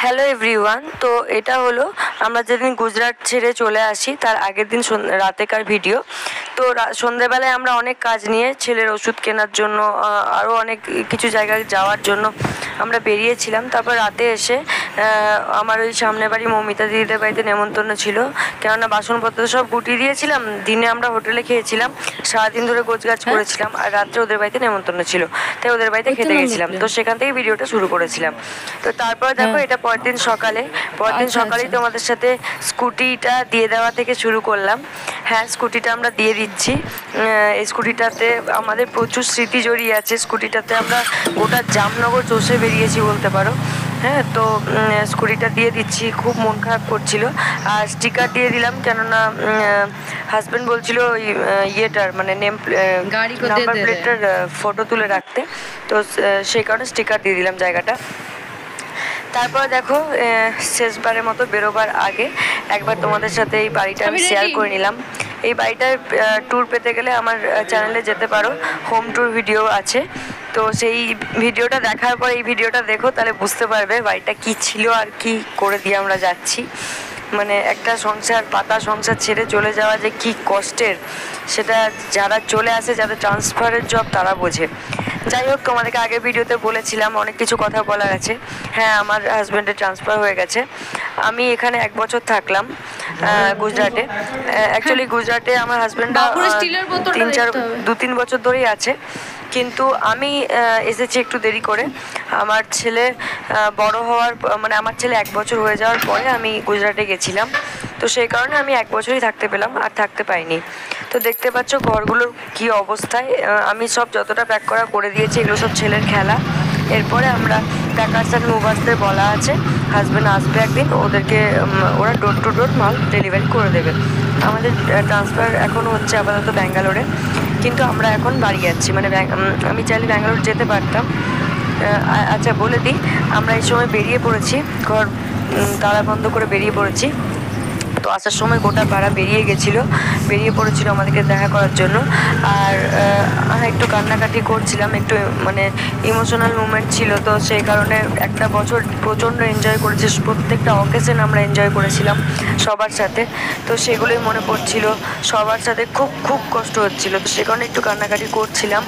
Hello everyone. তো এটা হলো আমরা যেদিন গুজরাট ছেড়ে চলে আসি তার আগের দিন রাতেকার ভিডিও। তো সন্ধ্যেবেলায় আমরা অনেক কাজ নিয়ে ছেলের ওষুধ কেনার জন্য আরও অনেক কিছু জায়গায় যাওয়ার জন্য আমরা বেরিয়েছিলাম। তারপর রাতে এসে আমার ওই সামনে বাড়ি মৌমিতা দিদিদের বাড়িতে নেমন্তন্ন ছিল, কেননা বাসনপত্র সব গুটিয়ে দিয়েছিলাম। দিনে আমরা হোটেলে খেয়েছিলাম, সারাদিন ধরে গোছগাছ করেছিলাম, আর রাত্রে ওদের বাড়িতে নেমন্তন্ন ছিল, তাই ওদের বাড়িতে খেতে গেছিলাম। তো সেখান থেকে ভিডিওটা শুরু করেছিলাম। তো তারপর দেখো এটা পরের দিন সকালেই তোমাদের সাথে স্কুটিটা দিয়ে দেওয়া থেকে শুরু করলাম। হ্যাঁ, স্কুটিটা আমরা দিয়ে দিচ্ছি। এই স্কুটিটাতে আমাদের প্রচুর স্মৃতি জড়িয়ে আছে। স্কুটিটাতে আমরা গোটা জামনগর চষে বেরিয়েছি বলতে পারো। হ্যাঁ, তো স্কুটিটা দিয়ে দিচ্ছি, খুব মন খারাপ করছিল। আর স্টিকার দিয়ে দিলাম, কেননা হাজব্যান্ড বলছিল ওই ইয়েটার মানে নাম্বার প্লেটটার ফটো তুলে রাখতে, তো সেই কারণে স্টিকার দিয়ে দিলাম জায়গাটা। তারপর দেখো শেষবারের মতো বেরোবার আগে একবার তোমাদের সাথে এই বাড়িটা আমি শেয়ার করে নিলাম। এই বাড়িটার ট্যুর পেতে গেলে আমার চ্যানেলে যেতে পারো, হোম ট্যুর ভিডিও আছে। তো সেই ভিডিওটা দেখার পর এই ভিডিওটা দেখো, তাহলে বুঝতে পারবে বাড়িটা কি ছিল আর কি করে দিয়ে আমরা যাচ্ছি। মানে একটা পাতা সংসার ছেড়ে চলে যাওয়া যে কি কষ্টের, সেটা যারা চলে আসে, যাদের ট্রান্সফারের জব, তারা বোঝে। যাই হোক, তোমাদেরকে আগের ভিডিওতে বলেছিলাম অনেক কিছু কথা বলার আছে। হ্যাঁ, আমার হাজব্যান্ডের ট্রান্সফার হয়ে গেছে। আমি এখানে 1 বছর থাকলাম গুজরাটে। অ্যাকচুয়ালি গুজরাটে আমার হাজব্যান্ড 2-3 বছর ধরেই আছে, কিন্তু আমি এসেছি একটু দেরি করে। আমার ছেলে বড় হওয়ার মানে আমার ছেলে 1 বছর হয়ে যাওয়ার পরে আমি গুজরাটে গেছিলাম। তো সেই কারণে আমি 1 বছরই থাকতে পেলাম, আর থাকতে পাইনি। তো দেখতে পাচ্ছ ঘরগুলোর কি অবস্থায়। আমি সব যতটা প্যাক করা করে দিয়েছি, এগুলো সব ছেলের খেলা। এরপরে আমরা প্যাকার্স অ্যান্ড মুভার্সদের বলা আছে, হাজব্যান্ড আসবে একদিন, ওরা ডোর টু ডোর মাল ডেলিভারি করে দেবে। আমাদের ট্রান্সফার এখন হচ্ছে আপাতত ব্যাঙ্গালোরে, কিন্তু আমরা এখন বাড়ি যাচ্ছি। মানে আমি চাইলে ব্যাঙ্গালোর যেতে পারতাম। আচ্ছা বলে দিই, আমরা এই সময় বেরিয়ে পড়েছি, ঘর তালা বন্ধ করে বেরিয়ে পড়েছি। তো আসার সময় গোটা পাড়া বেরিয়ে পড়েছিল আমাদেরকে দেখা করার জন্য। আর একটু কান্নাকাটি করছিলাম, একটু মানে ইমোশনাল মুভমেন্ট ছিল। তো সেই কারণে একটা বছর প্রচণ্ড এনজয় করেছি, প্রত্যেকটা অকেশন আমরা এনজয় করেছিলাম সবার সাথে। তো সেগুলোই মনে পড়ছিল, সবার সাথে খুব খুব কষ্ট হচ্ছিল, তো সে কারণে একটু কান্নাকাটি করছিলাম।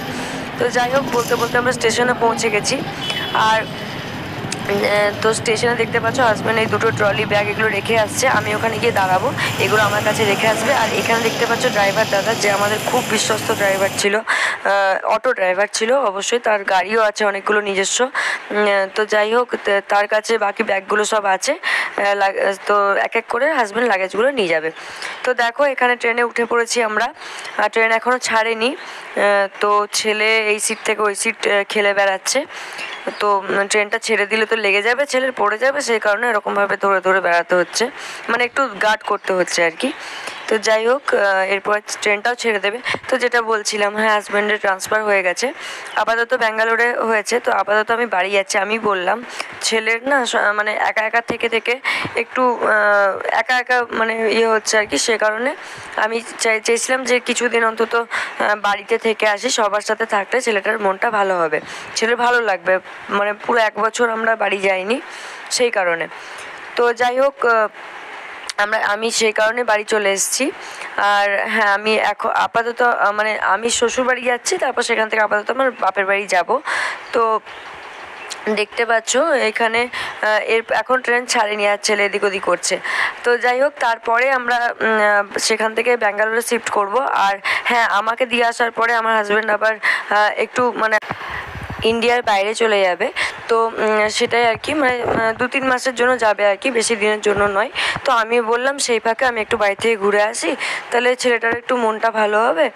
তো যাই হোক, বলতে বলতে আমরা স্টেশনে পৌঁছে গেছি। আর তো স্টেশনে দেখতে পাচ্ছ হাজব্যান্ড এই দুটো ট্রলি ব্যাগ এগুলো রেখে আসছে, আমি ওখানে গিয়ে দাঁড়াবো, এগুলো আমার কাছে রেখে আসবে। আর এখানে দেখতে পাচ্ছ ড্রাইভার দাদা, যে আমাদের খুব বিশ্বস্ত ড্রাইভার ছিল, অটো ড্রাইভার ছিল অবশ্যই, তার গাড়িও আছে অনেকগুলো নিজস্ব। তো যাই হোক, তার কাছে বাকি ব্যাগগুলো সব আছে। তো এক এক করে হাজব্যান্ড লাগেজগুলো নিয়ে যাবে। তো দেখো এখানে ট্রেনে উঠে পড়েছি আমরা, আর ট্রেন এখনও ছাড়েনি। তো ছেলে এই সিট থেকে ওই সিট খেলে বেড়াচ্ছে। তো ট্রেনটা ছেড়ে দিলে তো লেগে যাবে, ছেলের পড়ে যাবে, সেই কারণে এরকমভাবে ধরে ধরে বেড়াতে হচ্ছে, মানে একটু গার্ড করতে হচ্ছে আর কি। তো যাই হোক, এরপর ট্রেনটাও ছেড়ে দেবে। তো যেটা বলছিলাম, হ্যাঁ, হাজব্যান্ডের ট্রান্সফার হয়ে গেছে, আপাতত ব্যাঙ্গালোরে হয়েছে। তো আপাতত আমি বাড়ি যাচ্ছি। আমি বললাম ছেলের না মানে একা একা থেকে থেকে একটু একা একা মানে ইয়ে হচ্ছে আর কি, সে কারণে আমি চেয়েছিলাম যে কিছুদিন অন্তত বাড়িতে থেকে আসি, সবার সাথে থাকলে ছেলেটার মনটা ভালো হবে, ছেলের ভালো লাগবে। মানে পুরো 1 বছর আমরা বাড়ি যাইনি, সেই কারণে। তো যাই হোক, আমি সেই কারণে বাড়ি চলে এসেছি। আর হ্যাঁ, আমি এখন আপাতত মানে আমি শ্বশুর বাড়ি যাচ্ছি, তারপর সেখান থেকে আপাতত আমার বাপের বাড়ি যাব। তো দেখতে পাচ্ছ এখানে এখন ট্রেন ছাড়েনি, আর ছেলে এদিক ওদিক করছে। তো যাই হোক, তারপরে আমরা সেখান থেকে ব্যাঙ্গালোরে শিফট করব। আর হ্যাঁ, আমাকে দিয়ে আসার পরে আমার হাজব্যান্ড আবার একটু মানে ইন্ডিয়ার বাইরে চলে যাবে। তো সেটাই আর কি, মানে 2-3 মাসের জন্য যাবে আর কি, বেশি দিনের জন্য নয়। তো আমি বললাম সেই ফাঁকে আমি একটু বাড়ি থেকে ঘুরে আসি, তাহলে ছেলেটার একটু মনটা ভালো হবে।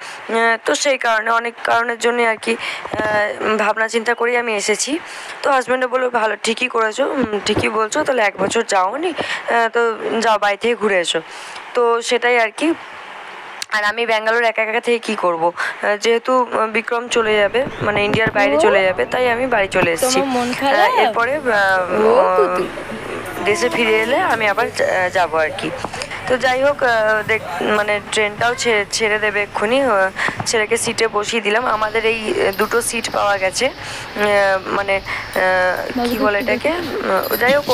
তো সেই কারণে অনেক কারণের জন্যই আর কি ভাবনা চিন্তা করেই আমি এসেছি। তো হাজব্যান্ডও বললো ভালো, ঠিকই করেছো, ঠিকই বলছো, তাহলে 1 বছর যাওনি, তো যাও বাড়ি থেকে ঘুরে এসো। তো সেটাই আর কি। আর আমি ব্যাঙ্গালোর একা একা থেকে কী করব, যেহেতু বিক্রম চলে যাবে, মানে ইন্ডিয়ার বাইরে চলে যাবে, তাই আমি বাড়ি চলে এসেছি। এরপরে দেশে ফিরে এলে আমি আবার যাবো আর কি। তো যাই হোক মানে ট্রেনটাও ছেড়ে দেবে এক্ষুনি। ছেলেকে সিটে বসিয়ে দিলাম। আমাদের এই দুটো সিট পাওয়া গেছে, মানে কি বলে এটাকে, যাই হোক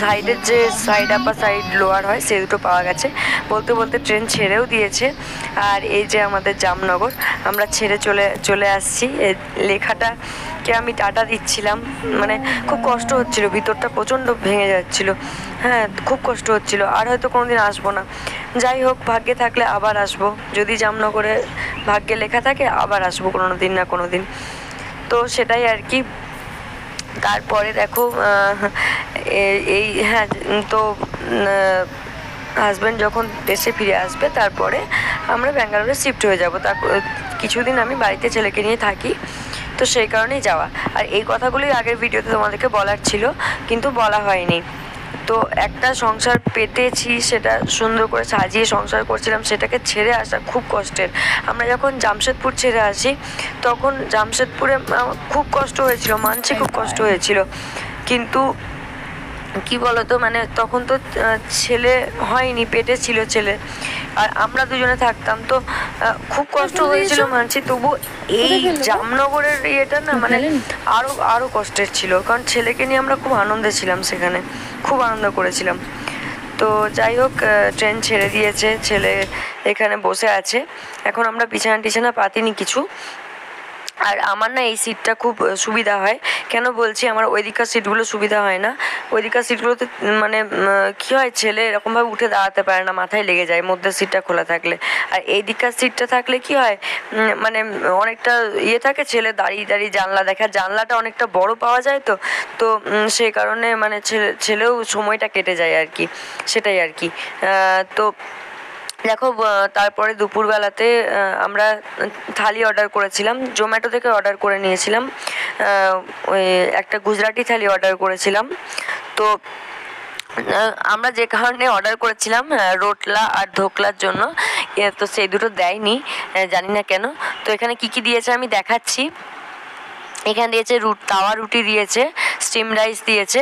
সাইডের যে সাইড আপার সাইড লোয়ার হয় সে দুটো পাওয়া গেছে। বলতে বলতে ট্রেন ছেড়েও দিয়েছে। আর এই যে আমাদের জামনগর, আমরা ছেড়ে চলে আসছি। লেখাটাকে আমি টাটা দিচ্ছিলাম, মানে খুব কষ্ট হচ্ছিল, ভিতরটা প্রচণ্ড ভেঙে যাচ্ছিল। হ্যাঁ, খুব কষ্ট হচ্ছিল। আর হয়তো কোনোদিন আসবো না। যাই হোক, ভাগ্যে থাকলে আবার আসবো। যদি জামনগরে ভাগ্যে লেখা থাকে আবার আসবো কোনো দিন না কোনো দিন। তো সেটাই আর কি। তারপরে দেখো এই হ্যাঁ, তো হাজব্যান্ড যখন দেশে ফিরে আসবে তারপরে আমরা ব্যাঙ্গালোরে শিফট হয়ে যাব। তারপর কিছুদিন আমি বাড়িতে ছেলেকে নিয়ে থাকি, তো সেই কারণেই যাওয়া। আর এই কথাগুলোই আগের ভিডিওতে তোমাদেরকে বলার ছিল, কিন্তু বলা হয়নি। তো একটা সংসার পেতেছি, সেটা সুন্দর করে সাজিয়ে সংসার করছিলাম, সেটাকে ছেড়ে আসা খুব কষ্টের। আমরা যখন জামশেদপুর ছেড়ে আসি তখন জামশেদপুরে খুব কষ্ট হয়েছিল, মানছি খুব কষ্ট হয়েছিল। কিন্তু কি বলতো, মানে তখন তো ছেলে হয়নি, পেটে ছিল ছেলে, আর আমরা দুজনে থাকতাম, তো খুব কষ্ট হয়েছিল মানছি। তবু এই জামনগরের ইয়েটা না, মানে আরো কষ্টের ছিল, কারণ ছেলেকে নিয়ে আমরা খুব আনন্দে ছিলাম, সেখানে খুব আনন্দ করেছিলাম। তো যাই হোক, ট্রেন ছেড়ে দিয়েছে, ছেলে এখানে বসে আছে। এখন আমরা বিছানা পাতিনি কিছু। আর আমার না এই সিটটা খুব সুবিধা হয়। কেন বলছি, আমার ওইদিকার সিটগুলো সুবিধা হয় না। ওইদিকার সিটগুলোতে মানে কী হয়, ছেলে এরকমভাবে উঠে দাঁড়াতে পারে না, মাথায় লেগে যায় মধ্যে সিটটা খোলা থাকলে। আর এই দিককার সিটটা থাকলে কি হয়, মানে অনেকটা থাকে, ছেলে দাঁড়িয়ে জানলা দেখা, জানলাটা অনেকটা বড় পাওয়া যায়। তো সেই কারণে মানে ছেলেও সময়টা কেটে যায় আর কি, সেটাই আর কি। তো দেখো, তারপরে দুপুরবেলাতে আমরা থালি অর্ডার করেছিলাম, জোম্যাটো থেকে অর্ডার করে নিয়েছিলাম। ওই একটা গুজরাটি থালি অর্ডার করেছিলাম। তো আমরা যে কারণে অর্ডার করেছিলাম রোটলা আর ধোকলার জন্য, তো সেই দুটো দেয়নি, জানি না কেন। তো এখানে কি দিয়েছে আমি দেখাচ্ছি। এখানে দিয়েছে তাওয়া রুটি দিয়েছে, স্টিম রাইস দিয়েছে,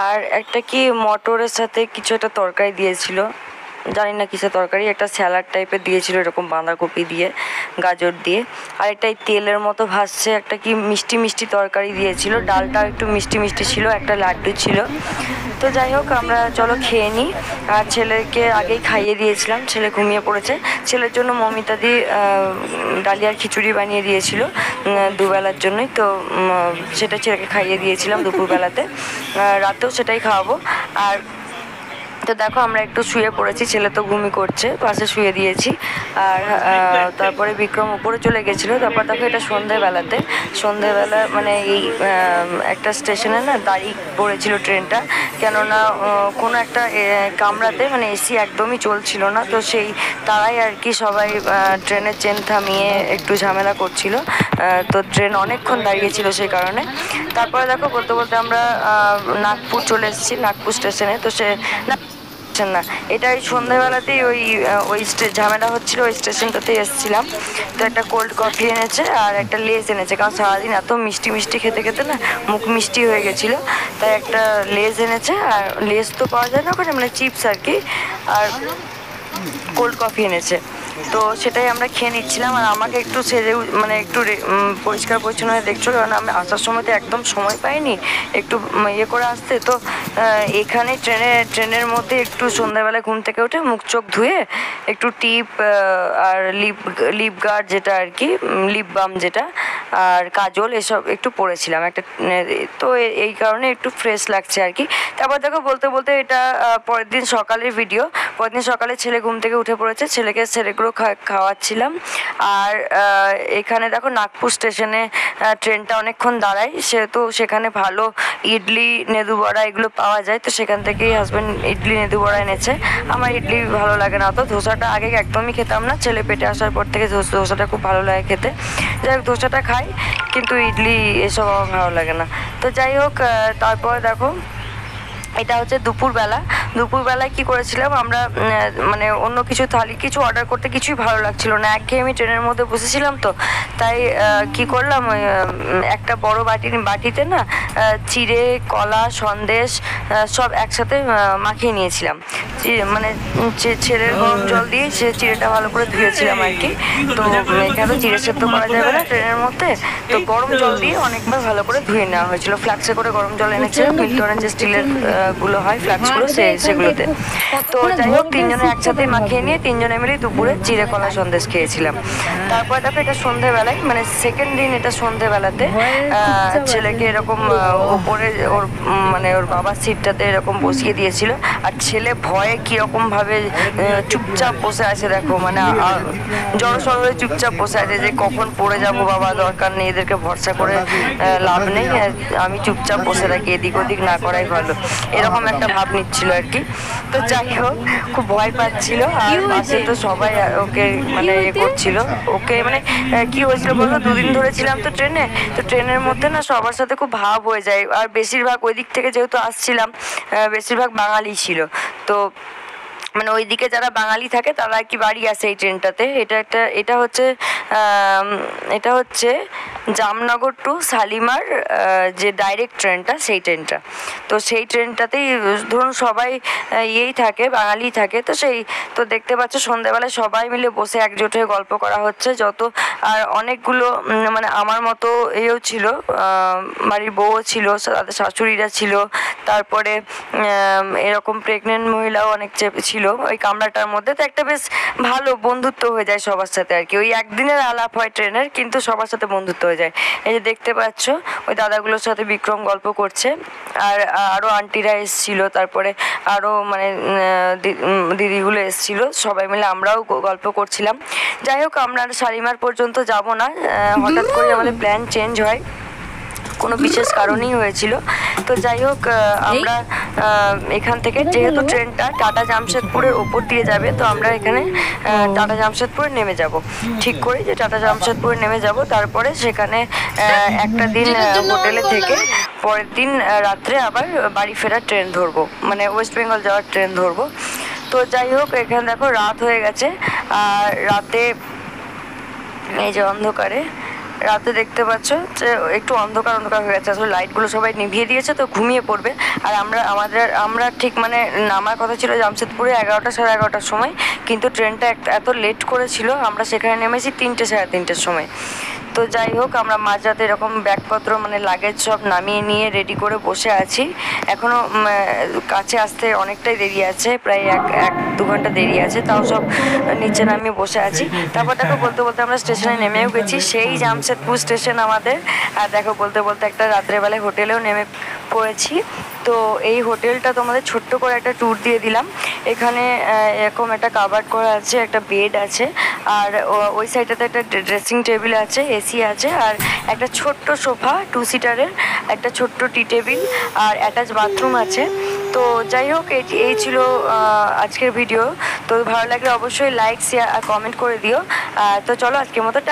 আর একটা কি মটরের সাথে কিছু একটা তরকারি দিয়েছিল, জানি না কিসের তরকারি, একটা স্যালাড টাইপের দিয়েছিল এরকম বাঁধাকপি দিয়ে, গাজর দিয়ে। আর একটা তেলের মতো ভাসছে একটা কি মিষ্টি তরকারি দিয়েছিল, ডালটাও একটু মিষ্টি ছিল, একটা লাড্ডু ছিল। তো যাই হোক, আমরা চলো খেয়ে নিই। আর ছেলেকে আগেই খাইয়ে দিয়েছিলাম, ছেলে ঘুমিয়ে পড়েছে। ছেলের জন্য মমিতাদি ডালিয়ার খিচুড়ি বানিয়ে দিয়েছিল দুবেলার জন্যই, তো সেটা ছেলেকে খাইয়ে দিয়েছিলাম দুপুরবেলাতে, রাতেও সেটাই খাওয়াবো। আর তো দেখো, আমরা একটু শুয়ে পড়েছি, ছেলে তো ঘুমি করছে, পাশে শুয়ে দিয়েছি। আর তারপরে বিক্রম উপরে চলে গেছিলো। তারপর দেখো, এটা সন্ধেবেলা মানে এই একটা স্টেশনে না দাঁড়িয়ে পড়েছিল ট্রেনটা, কেননা কোনো একটা কামরাতে মানে এসি একদমই চলছিল না। তো সেই তারাই আর কি সবাই ট্রেনের চেন থামিয়ে একটু ঝামেলা করছিল। তো ট্রেন অনেকক্ষণ দাঁড়িয়েছিল সেই কারণে। তারপরে দেখো, বলতে আমরা নাগপুর চলে এসেছি, নাগপুর স্টেশনে। তো না, এটা ওই সন্ধ্যাবেলাতেই ওই ঝামেলা হচ্ছিল, ওই স্টেশনটাতেই এসেছিলাম। তো একটা কোল্ড কফি এনেছে আর একটা লেস এনেছে, কারণ সারাদিন এত মিষ্টি খেতে না মুখ মিষ্টি হয়ে গেছিলো, তাই একটা লেস এনেছে। আর লেস তো পাওয়া যায় না ওখানে, মানে চিপস আর কি, আর কোল্ড কফি এনেছে। তো সেটাই আমরা খেয়ে নিচ্ছিলাম। আর আমাকে একটু সেজে মানে একটু পরিষ্কার পরিচ্ছন্ন হয়ে দেখছো, কারণ আমি আসার সময় তো একদম সময় পাইনি একটু করে আসতে। তো এখানে ট্রেনের মধ্যে একটু সন্ধ্যাবেলায় ঘুম থেকে উঠে মুখ চোখ ধুয়ে একটু টিপ আর লিপ গার্ড যেটা আর কি, লিপ বাম যেটা, আর কাজল এসব একটু পরেছিলাম একটা। তো এই কারণে একটু ফ্রেশ লাগছে আর কি। তারপর দেখো, বলতে এটা পরের দিন সকালের ভিডিও। পরের দিন সকালে ছেলে ঘুম থেকে উঠে পড়েছে, ছেলেকে সেরেগুলো খাওয়াচ্ছিলাম। আর এখানে দেখো, নাগপুর স্টেশনে ট্রেনটা অনেকক্ষণ দাঁড়ায়, সেহেতু সেখানে ভালো ইডলি নেদু বড়া এগুলো পাওয়া যায়। তো সেখান থেকেই হাজব্যান্ড ইডলি নেদু বড়া এনেছে। আমার ইডলি ভালো লাগে না অত, ধোসাটা আগে একদমই খেতাম না, ছেলে পেটে আসার পর থেকে ধোসাটা খুব ভালো লাগে খেতে। যাই হোক, ধোসাটা খাই, কিন্তু ইডলি এসব আমার ভালো লাগে না। তো যাই হোক, তারপর দেখো, এটা হচ্ছে দুপুরবেলা। দুপুরবেলায় কি করেছিলাম আমরা, মানে অন্য কিছু থালি কিছু অর্ডার করতে কিছুই ভালো লাগছিল না, একঘেয়েমি ট্রেনের মধ্যে বসেছিলাম তো তাই কি করলাম, ওই একটা বড় বাটিতে না চিড়ে, কলা, সন্দেশ সব একসাথে মাখিয়ে নিয়েছিলাম। মানে ছেলের গরম জল দিয়ে সে চিড়েটা ভালো করে ধুয়েছিলাম আর কি। তো এখানে তো চিড়ে সেদ্ধ করা যাবে না ট্রেনের মধ্যে, তো গরম জল দিয়ে অনেকবার ভালো করে ধুয়ে নেওয়া হয়েছিল। ফ্লাক্সে করে গরম জল এনেছিলাম, মিল্টনের যে স্টিলের গুলো হয় ফ্লাক্সগুলো সেগুলোতে। তো যাই হোক, তিনজনে একসাথে মাখিয়ে নিয়ে তিনজনে মিলে দুপুরে চিড়ে, কলা, সন্দেশ খেয়েছিলাম। তারপরে দেখো এটা সন্ধেবেলায়, মানে সেকেন্ড দিন এটা সন্ধেবেলাতে ছেলেকে এরকম ওপরে ওর মানে ওর বাবার সিটটাতে এরকম বসিয়ে দিয়েছিল, আর ছেলে ভয়ে কিরকম ভাবে চুপচাপ বসে আছে দেখো, মানে জড়সড় হয়ে চুপচাপ বসে আছে যে কখন পড়ে যাবো বাবা, দরকার নেই, এদেরকে ভরসা করে লাভ নেই, আমি চুপচাপ বসে থাকি, এদিক ওদিক না করাই ভালো, এরকম একটা ভাব নিচ্ছিল আর কি। তো যাই হোক, খুব ভয় পাচ্ছিল, আর পাশে তো সবাই ওকে মানে ইয়ে করছিল ওকে, মানে কি হয়েছিল বলতো, দুদিন ধরে ছিলাম তো ট্রেনে, তো ট্রেনের মধ্যে না সবার সাথে খুব ভাব হয়ে যায়, আর বেশিরভাগ ওই দিক থেকে যেহেতু আসছিলাম বেশিরভাগ বাঙালি ছিল, তো মানে ওইদিকে যারা বাঙালি থাকে তারা আর কি বাড়ি আসে এই ট্রেনটাতে। এটা হচ্ছে জামনগর টু শালিমার যে ডাইরেক্ট ট্রেনটা, সেই ট্রেনটা। তো সেই ট্রেনটাতেই ধরুন সবাই ইয়েই থাকে, বাঙালি থাকে, তো সেই তো দেখতে পাচ্ছ সন্ধ্যাবেলায় সবাই মিলে বসে একজোট হয়ে গল্প করা হচ্ছে যত, আর অনেকগুলো মানে আমার মতো এও ছিল, বাড়ির বউও ছিল, তাদের শাশুড়িরা ছিল, তারপরে এরকম প্রেগনেন্ট মহিলাও অনেক ছিল ওই কামরাটার মধ্যে। তো একটা বেশ ভালো বন্ধুত্ব হয়ে যায় সবার সাথে আর কি, ওই একদিনের আলাপ হয় ট্রেনের, কিন্তু সবার সাথে বন্ধুত্ব হয়ে যায়। এই যে দেখতে পাচ্ছ ওই দাদাগুলোর সাথে বিক্রম গল্প করছে, আর আরও আন্টিরা এসছিল, তারপরে আরও মানে দিদিগুলো এসছিল, সবাই মিলে আমরাও গল্প করছিলাম। যাই হোক, আমরা শালিমার পর্যন্ত যাব না, হঠাৎ করে আমাদের প্ল্যান চেঞ্জ হয়, কোনো বিশেষ কারণেই হয়েছিল। তো যাই হোক, আমরা এখান থেকে যেহেতু ট্রেনটা টাটা জামশেদপুরের ওপর দিয়ে যাবে, তো আমরা এখানে টাটা জামশেদপুরে নেমে যাব, ঠিক করি যে টাটা জামশেদপুরে নেমে যাব, তারপরে সেখানে একটা দিন হোটেলে থেকে পরের দিন রাত্রে আবার বাড়ি ফেরার ট্রেন ধরবো, মানে ওয়েস্ট বেঙ্গল যাওয়ার ট্রেন ধরবো। তো যাই হোক, এখানে দেখো রাত হয়ে গেছে, আর রাতে এই যে অন্ধকারে রাতে দেখতে পাচ্ছ যে একটু অন্ধকার হয়ে গেছে, আসলে লাইটগুলো সবাই নিভিয়ে দিয়েছে, তো ঘুমিয়ে পড়বে। আর আমরা ঠিক মানে নামার কথা ছিল জামশেদপুরে 11টা সাড়ে 11টার সময়, কিন্তু ট্রেনটা এত লেট করেছিল, আমরা সেখানে নেমেছি 3টে সাড়ে 3টের সময়। তো যাই হোক, আমরা মাঝরাতে এরকম ব্যাগপত্র মানে লাগেজ সব নামিয়ে নিয়ে রেডি করে বসে আছি, এখনও কাছে আসতে অনেকটাই দেরি আছে, প্রায় 1-2 ঘন্টা দেরি আছে, তাও সব নিচে নামিয়ে বসে আছি। তারপর দেখো বলতে বলতে আমরা স্টেশনে নেমেও গেছি, সেই জামশেদপুর স্টেশন আমাদের। আর দেখো বলতে বলতে একটা রাত্রেবেলায় হোটেলেও নেমে পড়েছি। তো এই হোটেলটা তোমাদের ছোট্ট করে একটা ট্যুর দিয়ে দিলাম। এখানে এরকম একটা কাভার্ড করা আছে, একটা বেড আছে, আর ওই সাইডটাতে একটা ড্রেসিং টেবিল আছে, এসি আছে, আর একটা ছোট্ট সোফা 2 সিটারের, একটা ছোট্ট টি টেবিল, আর অ্যাটাচ বাথরুম আছে। তো যাই হোক, এই ছিল আজকের ভিডিও। তো ভালো লাগলে অবশ্যই লাইক, শেয়ার আর কমেন্ট করে দিও। তো চলো আজকের মতো